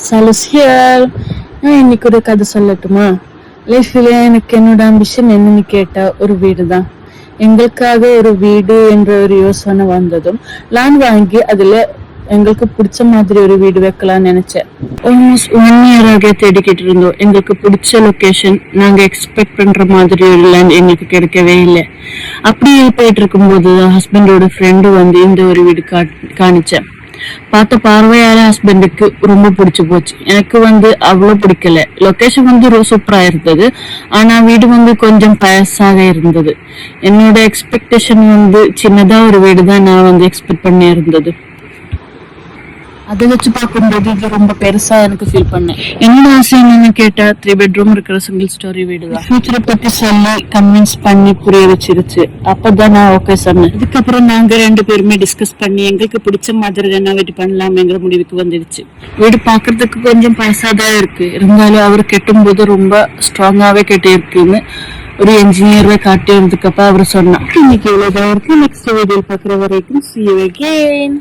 சலுசியல் நான் இன்னைக்கு ஒரு கதை சொல்லட்டுமா? லைஃப்ல எனக்கு என்னோட அம்பிஷன் என்னன்னு கேட்டா ஒரு வீடு தான். எங்களுக்காக ஒரு வீடு என்ற ஒரு யோசனை வந்ததும் லேண்ட் வாங்கி அதுல எங்களுக்கு பிடிச்ச மாதிரி ஒரு வீடு வைக்கலாம்னு நினைச்சேன். ஆல்மோஸ்ட் 1 இயராக தேடிக்கிட்டு இருந்தோம். எங்களுக்கு பிடிச்ச லொகேஷன், நாங்க எக்ஸ்பெக்ட் பண்ற மாதிரி ஒரு லேண்ட் எங்களுக்கு கிடைக்கவே இல்லை. அப்படியே போயிட்டு இருக்கும்போது ஹஸ்பண்டோட ஃப்ரெண்டு வந்து இந்த ஒரு வீடு காணிச்சேன். பார்த்த பார்வையால ஹஸ்பண்டுக்கு ரொம்ப பிடிச்சு போச்சு. எனக்கு வந்து அவ்வளவு பிடிக்கல. லொகேஷன் வந்து சூப்பரா இருந்தது, ஆனா வீடு வந்து கொஞ்சம் பழசாக இருந்தது. என்னோட எக்ஸ்பெக்டேஷன் வந்து சின்னதா ஒரு வீடு தான் நான் வந்து எக்ஸ்பெக்ட் பண்ணி இருந்தது. அதை வச்சு பார்க்கும்போது இது ரொம்ப பெருசா எனக்கு ஃபீல் பண்ணேன். என்னோட ஆசை என்னன்னு கேட்டா 3 பெட்ரூம் இருக்கிற சிங்கிள் ஸ்டோரி வீடு தான். ஃபியூச்சரை பத்தி சொல்லி கன்வின்ஸ் பண்ணி புரிய வச்சிருச்சு. அப்பதான் நான் ஓகே சொன்னேன். இதுக்கப்புறம் நாங்க 2 பேருமே டிஸ்கஸ் பண்ணி எங்களுக்கு பிடிச்ச மாதிரி ரெனோவேட் பண்ணலாம்ங்கிற முடிவுக்கு வந்துடுச்சு. வீடு பாக்குறதுக்கு கொஞ்சம் பைசாதான் இருக்கு, இருந்தாலும் அவர் கெட்டும் போது ரொம்ப ஸ்ட்ராங்காவே கெட்டி இருக்குன்னு ஒரு என்ஜினியரை காட்டியதுக்கு அப்புறம் அவர் சொன்னா. இன்னைக்கு இவ்வளவுதான் இருக்கு. நெக்ஸ்ட் வீடியோ பாக்குற வரைக்கும் see you again.